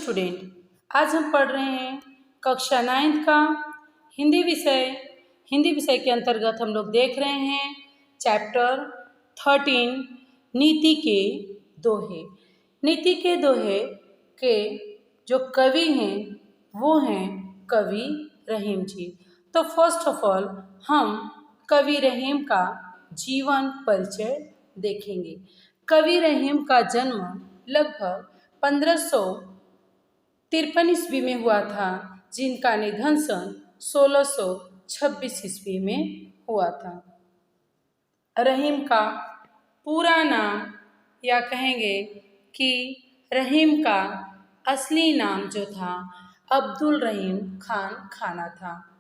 Student, आज हम पढ़ रहे हैं कक्षा 9 का हिंदी विषय। हिंदी विषय के अंतर्गत हम लोग देख रहे हैं चैप्टर 13 नीति के दोहे। नीति के दोहे के जो कवि हैं वो हैं कवि रहीम जी। तो फर्स्ट ऑफ ऑल हम कवि रहीम का जीवन परिचय देखेंगे। कवि रहीम का जन्म लगभग 1553 ईस्वी में हुआ था, जिनका निधन सन 1626 ईस्वी में हुआ था। रहीम का पूरा नाम या कहेंगे कि रहीम का असली नाम जो था अब्दुल रहीम खान खाना था।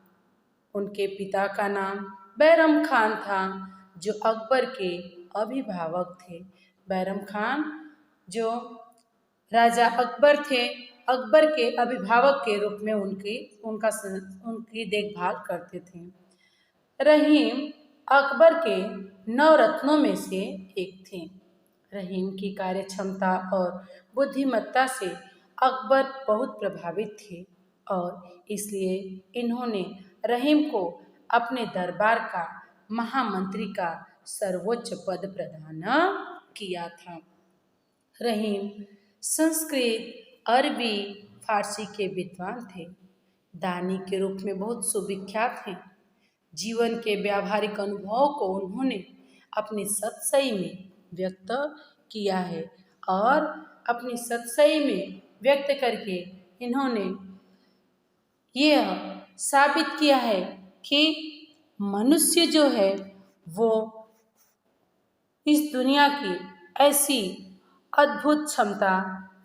उनके पिता का नाम बैरम खान था, जो अकबर के अभिभावक थे। बैरम खान जो राजा अकबर थे, अकबर के अभिभावक के रूप में उनकी देखभाल करते थे। रहीम अकबर के 9 रत्नों में से एक थे। रहीम की कार्य क्षमता और बुद्धिमत्ता से अकबर बहुत प्रभावित थे और इसलिए इन्होंने रहीम को अपने दरबार का महामंत्री का सर्वोच्च पद प्रदान किया था। रहीम संस्कृत, अरबी, फारसी के विद्वान थे। दानी के रूप में बहुत सुविख्यात हैं। जीवन के व्यावहारिक अनुभवों को उन्होंने अपनी सतसई में व्यक्त किया है और अपनी सतसई में व्यक्त करके इन्होंने यह साबित किया है कि मनुष्य जो है वो इस दुनिया की ऐसी अद्भुत क्षमता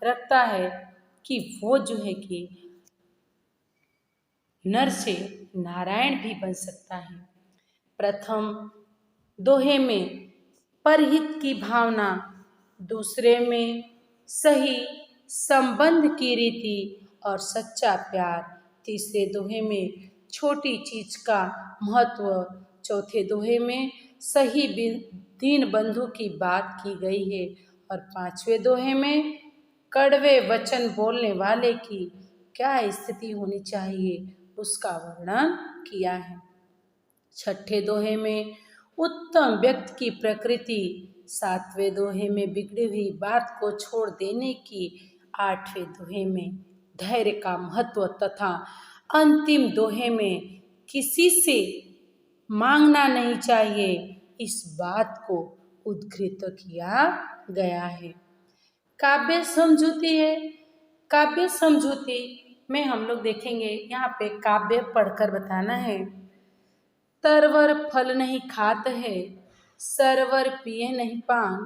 रखता है कि वो जो है कि नर से नारायण भी बन सकता है। प्रथम दोहे में परहित की भावना, दूसरे में सही संबंध की रीति और सच्चा प्यार, तीसरे दोहे में छोटी चीज का महत्व, चौथे दोहे में सही दीन बंधु की बात की गई है और पांचवें दोहे में कड़वे वचन बोलने वाले की क्या स्थिति होनी चाहिए उसका वर्णन किया है। छठे दोहे में उत्तम व्यक्ति की प्रकृति, सातवें दोहे में बिगड़ी हुई बात को छोड़ देने की, आठवें दोहे में धैर्य का महत्व तथा अंतिम दोहे में किसी से मांगना नहीं चाहिए, इस बात को उद्धृत किया गया है। काव्य समझौती है। काव्य समझौती में हम लोग देखेंगे, यहाँ पे काव्य पढ़कर बताना है। तरवर फल नहीं खात है, सरवर पिए नहीं पान,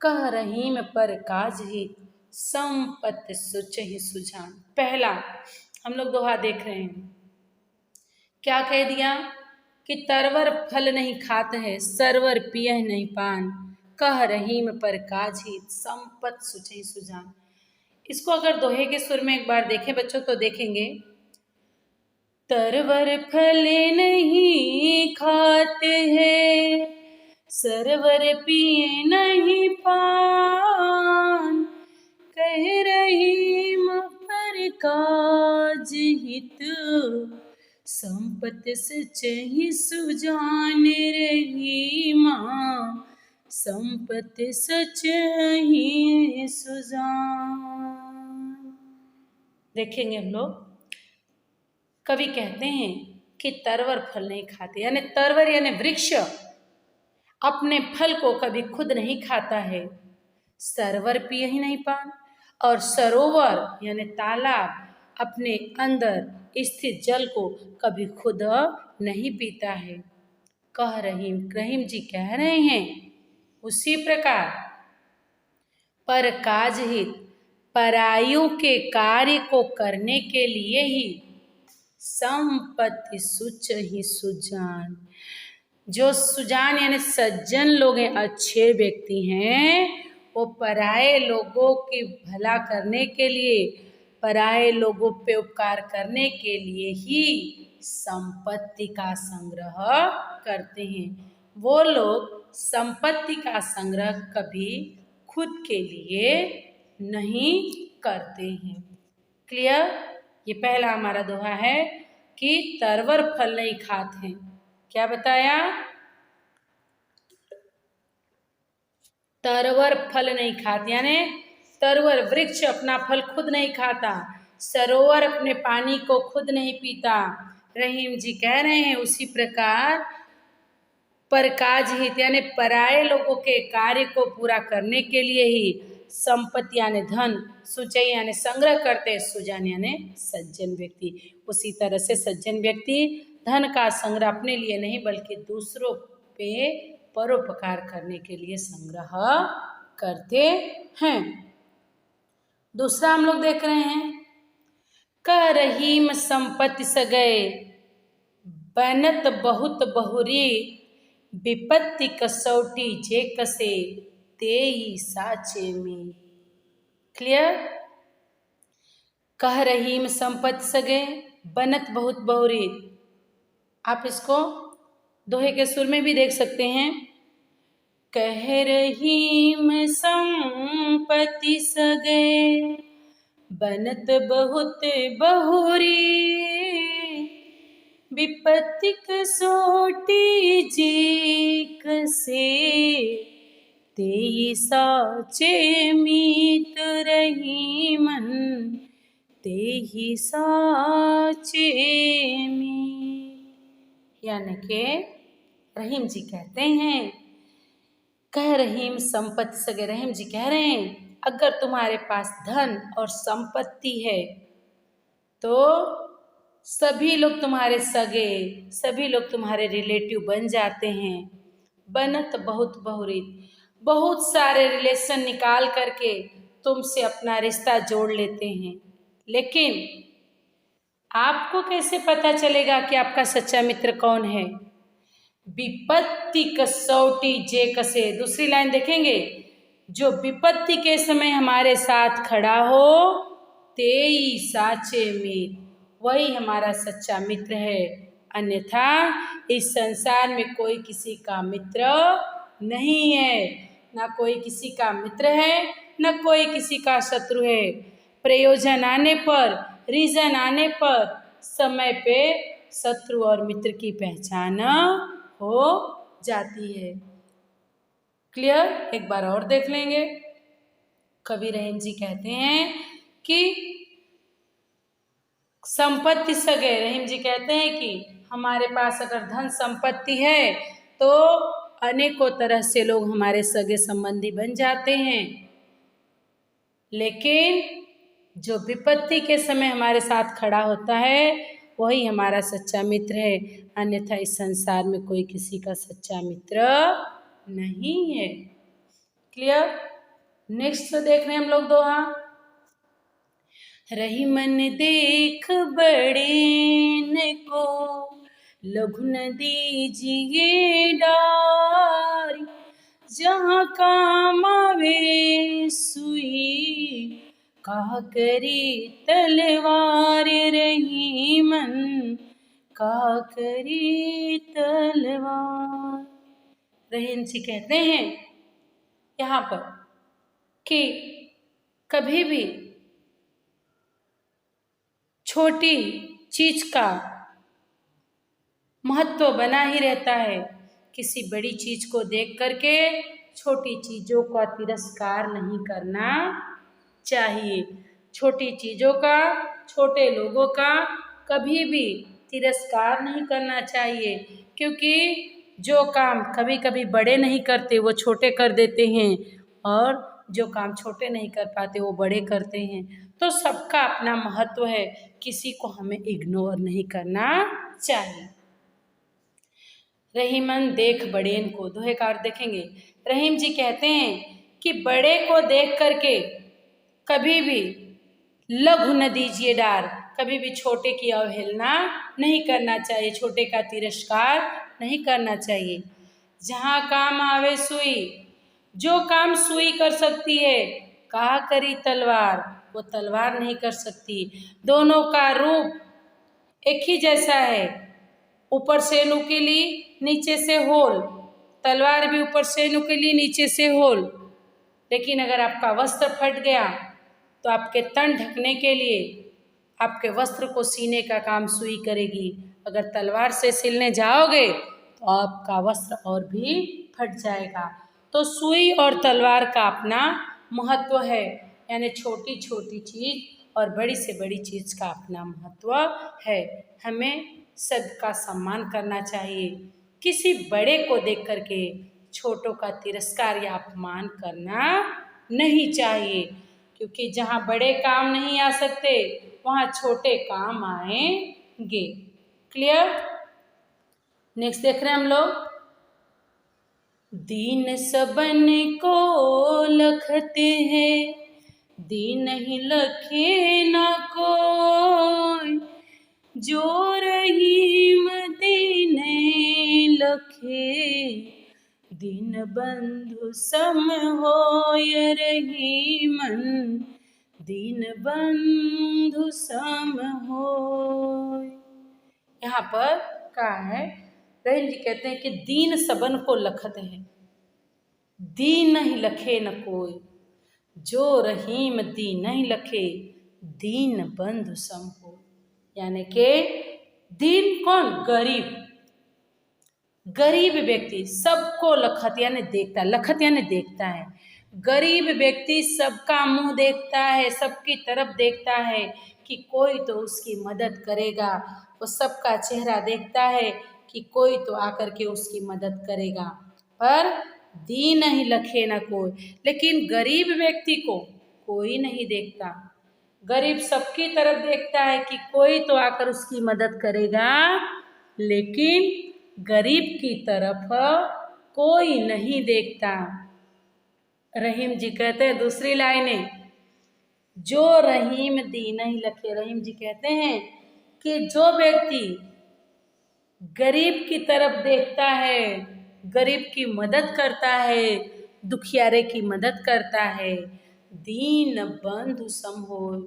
कह रहीम पर काज हित, संपत सुच ही सुजान। पहला हम लोग दोहा देख रहे हैं, क्या कह दिया कि तरवर फल नहीं खात है, सरवर पिए नहीं पान, कह रहीम पर काज हित, संपत सुच ही सुजान। इसको अगर दोहे के सुर में एक बार देखें बच्चों तो देखेंगे, तरवर फल नहीं खाते हैं, सरवर पिए नहीं पान, कह रहीम पर काज हित, संपत सच ही सुजान। रहीमा संपत सच ही सुजान। देखेंगे हम लोग, कवि कहते हैं कि तरवर फल नहीं खाते, यानी तरवर यानी वृक्ष अपने फल को कभी खुद नहीं खाता है, सरवर पिए ही नहीं पान, और सरोवर यानी तालाब अपने अंदर स्थित जल को कभी खुद नहीं पीता है। कह रहीम जी कह रहे हैं उसी प्रकार पर काज हित, परायों के कार्य को करने के लिए ही, संपत्ति सुच ही सुजान। जो सुजान यानी सज्जन लोग हैं, अच्छे व्यक्ति हैं, वो पराये लोगों की भला करने के लिए, पराये लोगों पे उपकार करने के लिए ही संपत्ति का संग्रह करते हैं। वो लोग संपत्ति का संग्रह कभी खुद के लिए नहीं करते हैं। क्लियर। ये पहला हमारा दोहा है कि तरवर फल नहीं खाते हैं। क्या बताया? तरवर फल नहीं खाते, यानी तरवर वृक्ष अपना फल खुद नहीं खाता, सरोवर अपने पानी को खुद नहीं पीता। रहीम जी कह रहे हैं उसी प्रकार परकाज हित यानी पराये लोगों के कार्य को पूरा करने के लिए ही संपत्ति यानी धन, सुचय यानी संग्रह करते हैं, सुजान यानी सज्जन व्यक्ति। उसी तरह से सज्जन व्यक्ति धन का संग्रह अपने लिए नहीं बल्कि दूसरों पे परोपकार करने के लिए संग्रह करते हैं। दूसरा हम लोग देख रहे हैं, कह रहीम संपत्ति सगए बनत बहुत बहुरी, विपत्ति कसौटी जे कसे तेई साचे में। क्लियर। कह रहीम संपत्ति सगे बनत बहुत बहुरी, आप इसको दोहे के सुर में भी देख सकते हैं। कह रहीम संपत्ति सगे बनत बहुत बहुरी, विपत्ति कसोटी जे कसे तेई साचे मीत रहीमन तेई साचे में। यानी कि रहीम जी कहते हैं, कह रहीम संपत्ति सगे, रहीम जी कह रहे हैं अगर तुम्हारे पास धन और संपत्ति है तो सभी लोग तुम्हारे सगे, सभी लोग तुम्हारे रिलेटिव बन जाते हैं। बनत बहुत बहुरी, बहुत सारे रिलेशन निकाल करके तुमसे अपना रिश्ता जोड़ लेते हैं, लेकिन आपको कैसे पता चलेगा कि आपका सच्चा मित्र कौन है? विपत्ति कसौटी जे कसे, दूसरी लाइन देखेंगे, जो विपत्ति के समय हमारे साथ खड़ा हो तेई साचे में, वही हमारा सच्चा मित्र है। अन्यथा इस संसार में कोई किसी का मित्र नहीं है, ना कोई किसी का मित्र है, ना कोई किसी का शत्रु है। प्रयोजन आने पर, रीजन आने पर, समय पे शत्रु और मित्र की पहचान हो जाती है। क्लियर। एक बार और देख लेंगे। कवि रहीम जी कहते हैं कि संपत्ति सगे, रहीम जी कहते हैं कि हमारे पास अगर धन संपत्ति है तो अनेकों तरह से लोग हमारे सगे संबंधी बन जाते हैं, लेकिन जो विपत्ति के समय हमारे साथ खड़ा होता है वही हमारा सच्चा मित्र है। अन्यथा इस संसार में कोई किसी का सच्चा मित्र नहीं है। क्लियर। नेक्स्ट देख रहे हैं हम लोग दोहा। रहीमन देख बड़ेन को लघु न दीजिए डारी, जहाँ काम आवे सुई कहा करी तलवार, रहीमन कहा करी तलवार। रहीम जी कहते हैं यहाँ पर कि कभी भी छोटी चीज का महत्व बना ही रहता है। किसी बड़ी चीज को देख करके छोटी चीजों का तिरस्कार नहीं करना चाहिए। छोटी चीजों का, छोटे लोगों का कभी भी तिरस्कार नहीं करना चाहिए, क्योंकि जो काम कभी कभी बड़े नहीं करते वो छोटे कर देते हैं, और जो काम छोटे नहीं कर पाते वो बड़े करते हैं। तो सबका अपना महत्व है, किसी को हमें इग्नोर नहीं करना चाहिए। रहीमन देख बड़ेन को, दोहे का अर्थ देखेंगे। रहीम जी कहते हैं कि बड़े को देख करके कभी भी लघु न दीजिए डार, कभी भी छोटे की अवहेलना नहीं करना चाहिए, छोटे का तिरस्कार नहीं करना चाहिए। जहाँ काम आवे सुई, जो काम सुई कर सकती है कहा करी तलवार, वो तलवार नहीं कर सकती। दोनों का रूप एक ही जैसा है, ऊपर से नुकीली नीचे से होल, तलवार भी ऊपर से नुकीली नीचे से होल। लेकिन अगर आपका वस्त्र फट गया तो आपके तन ढकने के लिए आपके वस्त्र को सीने का काम सुई करेगी। अगर तलवार से सिलने जाओगे तो आपका वस्त्र और भी फट जाएगा। तो सुई और तलवार का अपना महत्व है, यानी छोटी छोटी चीज़ और बड़ी से बड़ी चीज़ का अपना महत्व है। हमें सबका सम्मान करना चाहिए। किसी बड़े को देख करके छोटों का तिरस्कार या अपमान करना नहीं चाहिए, क्योंकि जहाँ बड़े काम नहीं आ सकते वहाँ छोटे काम आएंगे। क्लियर? नेक्स्ट देख रहे हैं हम लोग। दीन सबन को लखते हैं, दीन ही लखे न कोई, जो रहीम दीन लखे, दीन बंधु सम होय रहीमन, दीन बंधु सम होय। यहाँ पर क्या है, रहीम जी कहते हैं कि दीन सबन को लखत है, दीन नहीं लखे न कोई, जो रहीम दीन नहीं लखे, दीन बंधु सम हो। यानी कि दीन कौन? गरीब। गरीब व्यक्ति सबको लखत यानी देखता है, लखत यानी देखता है। गरीब व्यक्ति सबका मुंह देखता है, सबकी तरफ देखता है कि कोई तो उसकी मदद करेगा। वो सबका चेहरा देखता है कि कोई तो आकर के उसकी मदद करेगा, पर दीन नहीं लखे न कोई। लेकिन गरीब व्यक्ति को कोई नहीं देखता। गरीब सबकी तरफ देखता है कि कोई तो आकर उसकी मदद करेगा, लेकिन गरीब की तरफ कोई नहीं देखता। रहीम जी कहते हैं दूसरी लाइनें, जो रहीम दीन ही लखे। रहीम जी कहते हैं कि जो व्यक्ति गरीब की तरफ देखता है, गरीब की मदद करता है, दुखियारे की मदद करता है, दीन बंधु सम होय।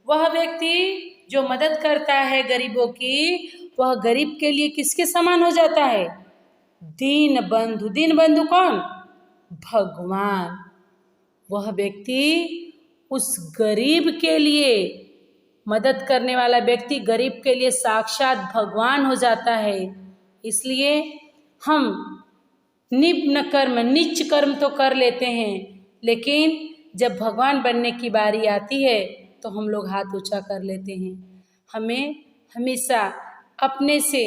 वह व्यक्ति जो मदद करता है गरीबों की, वह गरीब के लिए किसके समान हो जाता है? दीन बंधु। दीन बंधु कौन? भगवान। वह व्यक्ति उस गरीब के लिए, मदद करने वाला व्यक्ति गरीब के लिए साक्षात भगवान हो जाता है। इसलिए हम निम्न कर्म, नीच कर्म तो कर लेते हैं, लेकिन जब भगवान बनने की बारी आती है तो हम लोग हाथ ऊंचा कर लेते हैं। हमें हमेशा अपने से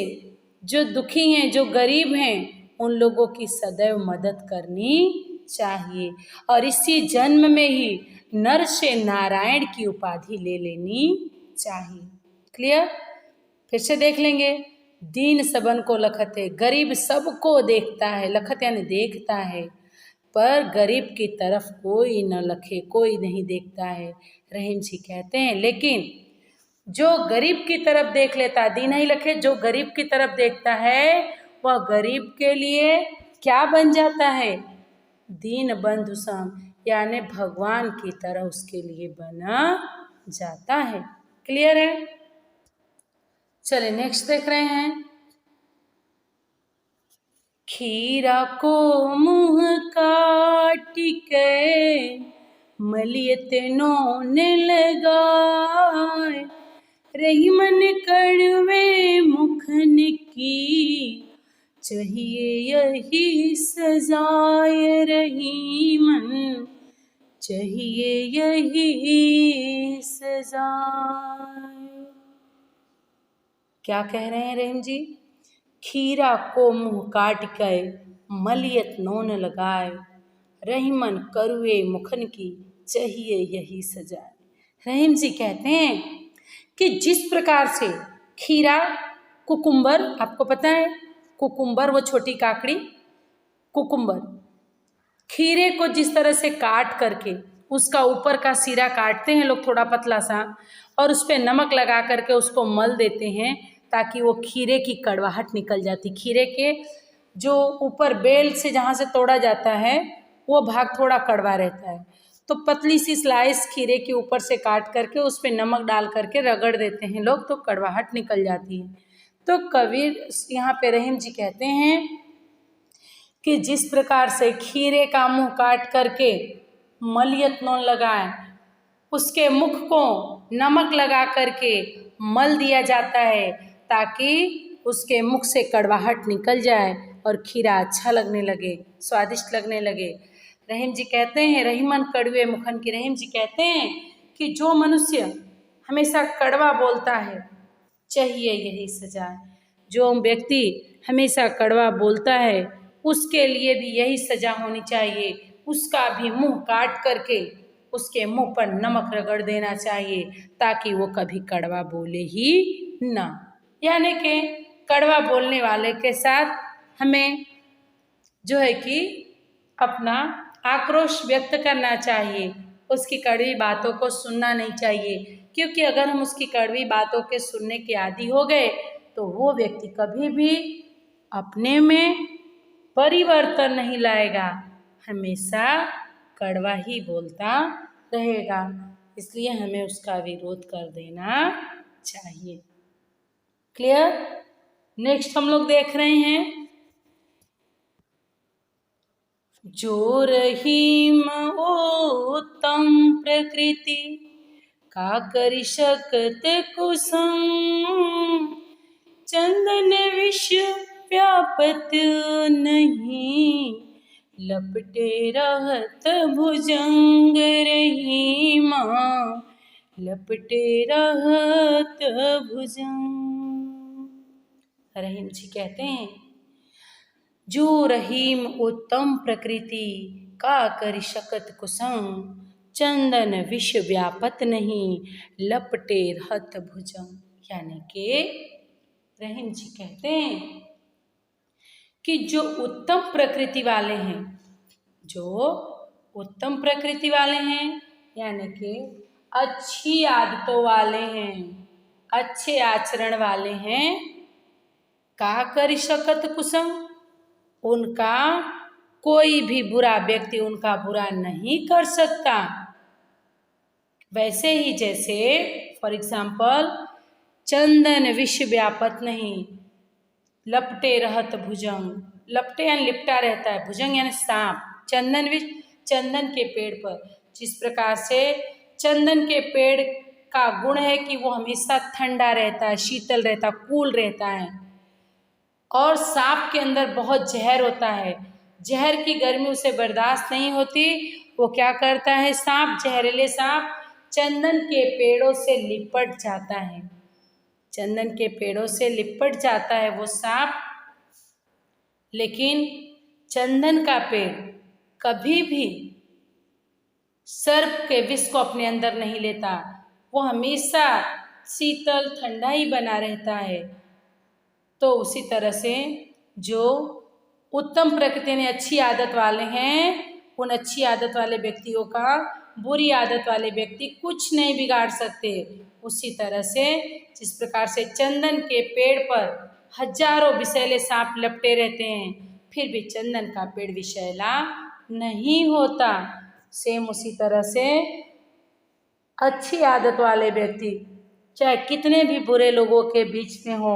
जो दुखी हैं, जो गरीब हैं, उन लोगों की सदैव मदद करनी चाहिए और इसी जन्म में ही नर से नारायण की उपाधि ले लेनी चाहिए। क्लियर? फिर से देख लेंगे। दीन सबन को लखत है, गरीब सबको देखता है, लखत यानी देखता है, पर गरीब की तरफ कोई न लखे, कोई नहीं देखता है। रहीम जी कहते हैं लेकिन जो गरीब की तरफ देख लेता, दीन ही लखे, जो गरीब की तरफ देखता है वह गरीब के लिए क्या बन जाता है? दीन बंधु सम, यानी भगवान की तरह उसके लिए बना जाता है। क्लियर है? चलिए नेक्स्ट देख रहे हैं। खीरा को मुँह काट के मलियत नोन लगाए, रहीमन कड़वे मुखन की, चाहिए यही सजाए रहीमन, चाहिए यही सजाए। क्या कह रहे हैं रहीम जी? खीरा को मुँह काट के मलियत नोन लगाए, रहीमन करुए मुखन की, चाहिए यही सजाए। रहीम जी कहते हैं कि जिस प्रकार से खीरा, कुकुम्बर, आपको पता है कुकुम्बर, वो छोटी काकड़ी कुकुम्बर, खीरे को जिस तरह से काट करके उसका ऊपर का सिरा काटते हैं लोग थोड़ा पतला सा, और उस पर नमक लगा करके उसको मल देते हैं ताकि वो खीरे की कड़वाहट निकल जाती। खीरे के जो ऊपर बेल से जहाँ से तोड़ा जाता है वो भाग थोड़ा कड़वा रहता है, तो पतली सी स्लाइस खीरे के ऊपर से काट करके उस पर नमक डाल करके रगड़ देते हैं लोग, तो कड़वाहट निकल जाती है। तो कबीर यहाँ पे रहीम जी कहते हैं कि जिस प्रकार से खीरे का मुँह काट करके मलियत नोन लगाएं, उसके मुख को नमक लगा करके मल दिया जाता है ताकि उसके मुख से कड़वाहट निकल जाए और खीरा अच्छा लगने लगे, स्वादिष्ट लगने लगे। रहीम जी कहते हैं, रहीमन कड़वे मुखन की रहीम जी कहते हैं कि जो मनुष्य हमेशा कड़वा बोलता है चाहिए यही सजा। जो व्यक्ति हमेशा कड़वा बोलता है उसके लिए भी यही सजा होनी चाहिए। उसका भी मुंह काट करके उसके मुंह पर नमक रगड़ देना चाहिए ताकि वो कभी कड़वा बोले ही ना। यानी कि कड़वा बोलने वाले के साथ हमें जो है कि अपना आक्रोश व्यक्त करना चाहिए, उसकी कड़वी बातों को सुनना नहीं चाहिए, क्योंकि अगर हम उसकी कड़वी बातों के सुनने के आदी हो गए तो वो व्यक्ति कभी भी अपने में परिवर्तन नहीं लाएगा, हमेशा कड़वा ही बोलता रहेगा। इसलिए हमें उसका विरोध कर देना चाहिए। क्लियर? नेक्स्ट हम लोग देख रहे हैं, जो रहीम उत्तम प्रकृति का करि शकत कुसुम, चंदन विष व्यापत नहीं, लपटे रहत भुजंग रहीमा, लपटे रहत भुजंग। रहीम जी कहते हैं, जो रहीम उत्तम प्रकृति का करि शकत कुसुम, चंदन विष व्यापत नहीं, लपटे रहत भुजंग। यानी कि रहीम जी कहते हैं कि जो उत्तम प्रकृति वाले हैं, जो उत्तम प्रकृति वाले हैं यानी कि अच्छी आदतों वाले हैं, अच्छे आचरण वाले हैं, का करि शकत कुसुम, उनका कोई भी बुरा व्यक्ति उनका बुरा नहीं कर सकता। वैसे ही जैसे फॉर एग्जाम्पल चंदन विष व्यापत नहीं, लपटे रहत भुजंग, लपटे यानी लिपटा रहता है, भुजंग यानी सांप, चंदन विष चंदन के पेड़ पर। जिस प्रकार से चंदन के पेड़ का गुण है कि वो हमेशा ठंडा रहता है, शीतल रहता है, कूल रहता है, और सांप के अंदर बहुत जहर होता है, जहर की गर्मी उसे बर्दाश्त नहीं होती, वो क्या करता है, सांप, जहरीले सांप चंदन के पेड़ों से लिपट जाता है, चंदन के पेड़ों से लिपट जाता है वो सांप। लेकिन चंदन का पेड़ कभी भी सर्प के विष को अपने अंदर नहीं लेता, वो हमेशा शीतल ठंडा ही बना रहता है। तो उसी तरह से जो उत्तम प्रकृति ने अच्छी आदत वाले हैं, उन अच्छी आदत वाले व्यक्तियों का बुरी आदत वाले व्यक्ति कुछ नहीं बिगाड़ सकते। उसी तरह से जिस प्रकार से चंदन के पेड़ पर हजारों विषैले सांप लपटे रहते हैं, फिर भी चंदन का पेड़ विषैला नहीं होता, सेम उसी तरह से अच्छी आदत वाले व्यक्ति चाहे कितने भी बुरे लोगों के बीच में हो,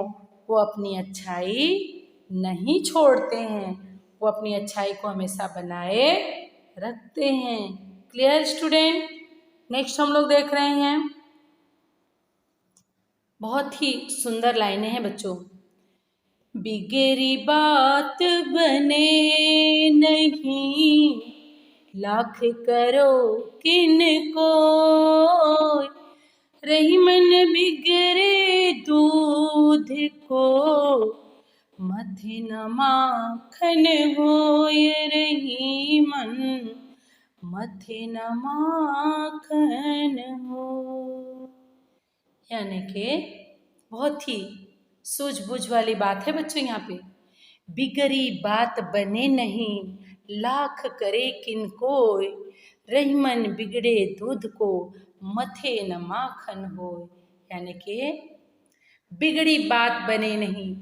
वो अपनी अच्छाई नहीं छोड़ते हैं, वो अपनी अच्छाई को हमेशा बनाए रखते हैं। Clear student? नेक्स्ट हम लोग देख रहे हैं, बहुत ही सुंदर लाइनें हैं बच्चों। बिगड़ी बात बने नहीं, लाख करो किनको, रहीमन बिगड़े दूध को, मथे न माखन होय रहीमन, मथे न माखन हो। यानी कि बहुत ही सूझबूझ वाली बात है बच्चों यहाँ पे। बिगड़ी बात बने नहीं, लाख करे किनकोय, रहीमन बिगड़े दूध को, मथे न माखन हो। यानी कि बिगड़ी बात बने नहीं,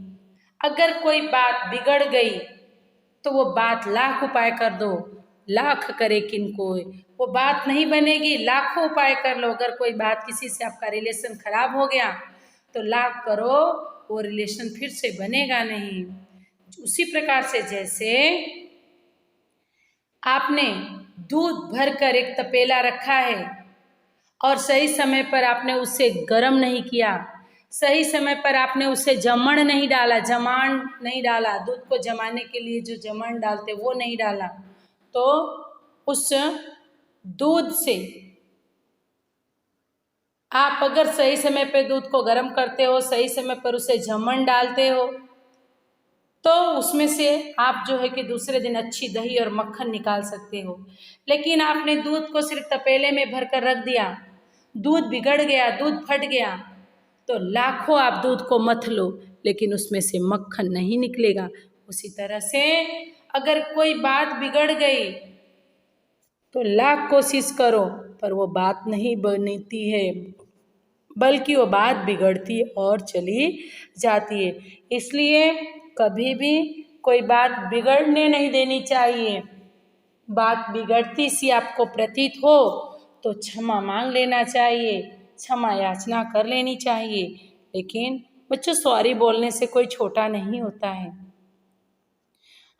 अगर कोई बात बिगड़ गई तो वो बात लाख उपाय कर दो, लाख करे किनकोय, वो बात नहीं बनेगी, लाखों उपाय कर लो। अगर कोई बात, किसी से आपका रिलेशन खराब हो गया तो लाख करो, वो रिलेशन फिर से बनेगा नहीं। उसी प्रकार से जैसे आपने दूध भरकर एक तपेला रखा है और सही समय पर आपने उसे गर्म नहीं किया, सही समय पर आपने उसे जमण नहीं डाला, जमाण नहीं डाला, दूध को जमाने के लिए जो जमाण डालते वो नहीं डाला, तो उस दूध से आप अगर सही समय पे दूध को गर्म करते हो, सही समय पर उसे जमण डालते हो, तो उसमें से आप जो है कि दूसरे दिन अच्छी दही और मक्खन निकाल सकते हो। लेकिन आपने दूध को सिर्फ तपेले में भरकर रख दिया, दूध बिगड़ गया, दूध फट गया, तो लाखों आप दूध को मथ लो लेकिन उसमें से मक्खन नहीं निकलेगा। उसी तरह से अगर कोई बात बिगड़ गई तो लाख कोशिश करो पर वो बात नहीं बनती है, बल्कि वो बात बिगड़ती और चली जाती है। इसलिए कभी भी कोई बात बिगड़ने नहीं देनी चाहिए। बात बिगड़ती सी आपको प्रतीत हो तो क्षमा मांग लेना चाहिए, क्षमा याचना कर लेनी चाहिए। लेकिन बच्चों, सॉरी बोलने से कोई छोटा नहीं होता है।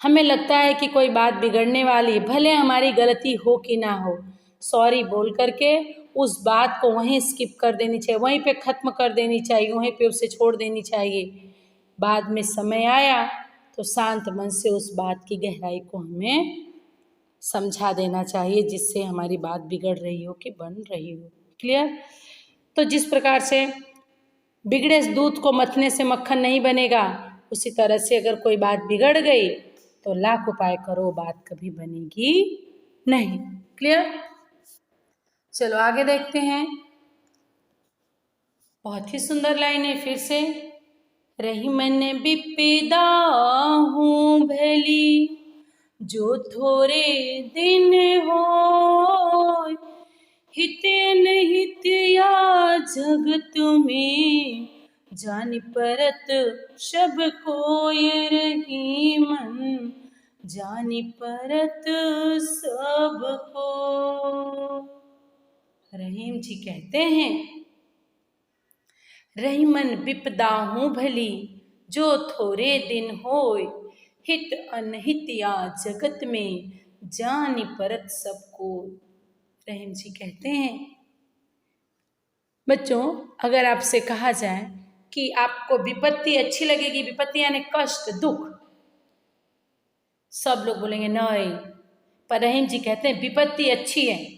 हमें लगता है कि कोई बात बिगड़ने वाली, भले हमारी गलती हो कि ना हो, सॉरी बोल करके उस बात को वहीं स्किप कर देनी चाहिए, वहीं पे ख़त्म कर देनी चाहिए, वहीं पे उसे छोड़ देनी चाहिए। बाद में समय आया तो शांत मन से उस बात की गहराई को हमें समझा देना चाहिए, जिससे हमारी बात बिगड़ रही हो कि बन रही हो। क्लियर? तो जिस प्रकार से बिगड़े दूध को मथने से मक्खन नहीं बनेगा, उसी तरह से अगर कोई बात बिगड़ गई तो लाख उपाय करो, बात कभी बनेगी नहीं। क्लियर? चलो आगे देखते हैं। बहुत ही सुंदर लाइन है फिर से। रही मन विपदा हूँ भली, जो थोड़े दिन हो, हित अनहित या जगत में, जानि परत सब कोय रही मन, जानि परत सब को। रहीम जी कहते हैं, रही मन विपदा हूँ भली, जो थोड़े दिन होय, हित अनहित या जगत में, जानि परत सबको। रहीम जी कहते हैं, बच्चों अगर आपसे कहा जाए कि आपको विपत्ति अच्छी लगेगी, विपत्ति यानी कष्ट, दुख, सब लोग बोलेंगे नहीं, पर रहीम जी कहते हैं विपत्ति अच्छी है।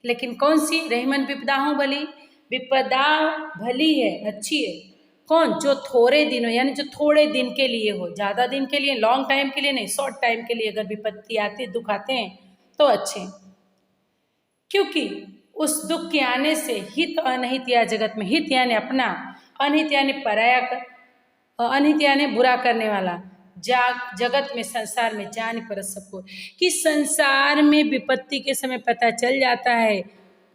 लेकिन कौन सी? रहीमन विपदा हूँ भली, विपदा भली है, अच्छी है। कौन? जो थोड़े दिन हो, यानी जो थोड़े दिन के लिए हो, ज़्यादा दिन के लिए, लॉन्ग टाइम के लिए नहीं, शॉर्ट टाइम के लिए अगर विपत्ति आती है, दुख आते हैं तो अच्छे। क्योंकि उस दुख के आने से हित अनहित या जगत में, हित यानी अपना, अनहित यानी पराया, अनहित यानी बुरा करने वाला, जगत में, संसार में, जानि परत सबको, कि संसार में विपत्ति के समय पता चल जाता है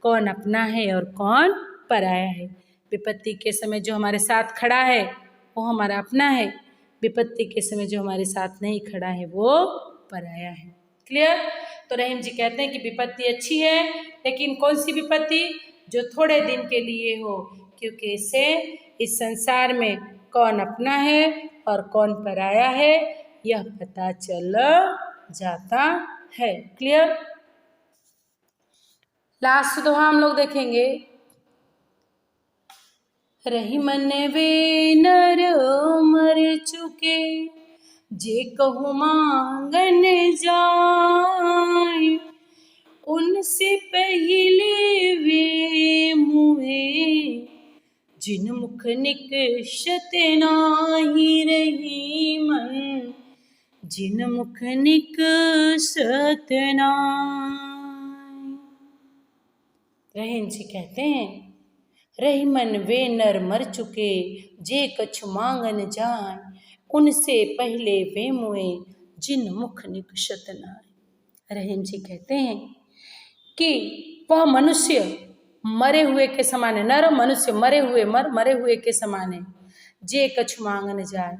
कौन अपना है और कौन पराया है। विपत्ति के समय जो हमारे साथ खड़ा है वो हमारा अपना है, विपत्ति के समय जो हमारे साथ नहीं खड़ा है वो पराया है। क्लियर? तो रहीम जी कहते हैं कि विपत्ति अच्छी है, लेकिन कौन सी विपत्ति? जो थोड़े दिन के लिए हो, क्योंकि इससे इस संसार में कौन अपना है और कौन पराया है यह पता चल जाता है। क्लियर? लास्ट दोहा हम लोग देखेंगे। रही मन वे नर मर चुके, जे कहूँ मांगन जाए, उनसे पहले वे मुए, जिन मुख निकषत नाही रही मन, जिन मुख निकषत नाहि। रहीम जी कहते हैं, रही मन वे नर मर चुके, जे कछु मांगन जाए, उनसे पहले वे मुए, जिन मुख निकषत नाहि। रहीम जी कहते हैं कि वह मनुष्य मरे हुए के समान है, नर मनुष्य मरे हुए के समान है। जे कछु मांगन जाए,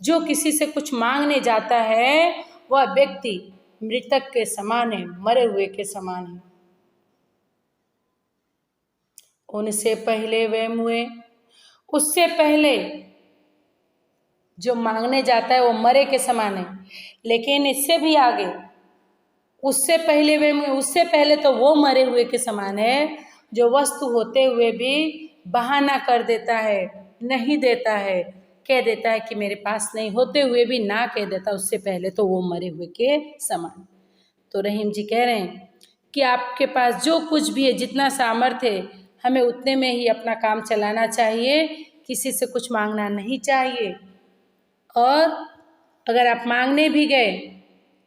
जो किसी से कुछ मांगने जाता है वह व्यक्ति मृतक के समान है, मरे हुए के समान है। उनसे पहले वे मुए, उससे पहले जो मांगने जाता है वो मरे के समान है। लेकिन इससे भी आगे, उससे पहले वे मुए, उससे पहले तो वो मरे हुए के समान है, जो वस्तु होते हुए भी बहाना कर देता है, नहीं देता है, कह देता है कि मेरे पास नहीं, होते हुए भी ना कह देता, उससे पहले तो वो मरे हुए के समान। तो रहीम जी कह रहे हैं कि आपके पास जो कुछ भी है, जितना सामर्थ्य है, हमें उतने में ही अपना काम चलाना चाहिए, किसी से कुछ मांगना नहीं चाहिए। और अगर आप मांगने भी गए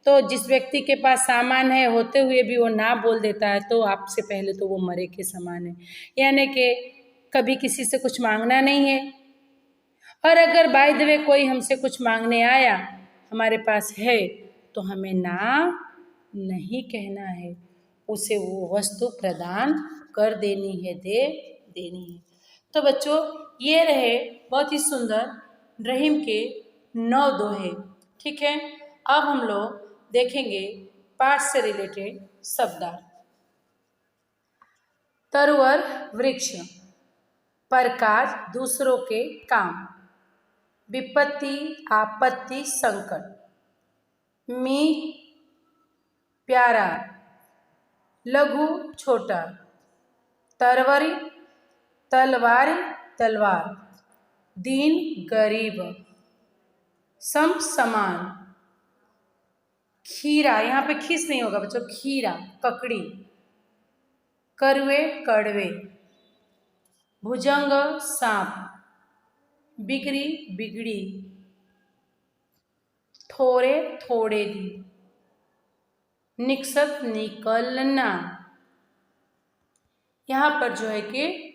तो जिस व्यक्ति के पास सामान है होते हुए भी वो ना बोल देता है, तो आपसे पहले तो वो मरे के समान है। यानी कि कभी किसी से कुछ मांगना नहीं है। और अगर बाय द वे कोई हमसे कुछ मांगने आया, हमारे पास है, तो हमें ना नहीं कहना है, उसे वो वस्तु प्रदान कर देनी है, दे देनी है। तो बच्चों, ये रहे बहुत ही सुंदर रहीम के 9 दोहे। ठीक है, अब हम लोग देखेंगे पाठ से रिलेटेड शब्दार्थ। तरवर वृक्ष, प्रकाश दूसरों के काम, विपत्ति आपत्ति संकट, मीत प्यारा, लघु छोटा, तरवरी तलवारी तलवार, दीन गरीब, सम समान, खीरा, यहाँ पे खीस नहीं होगा बच्चों, खीरा ककड़ी, कड़वे कड़वे, भुजंग सांप, बिगड़ी बिगड़ी, थोड़े थोड़े दी, निकसत निकलना। यहाँ पर जो है कि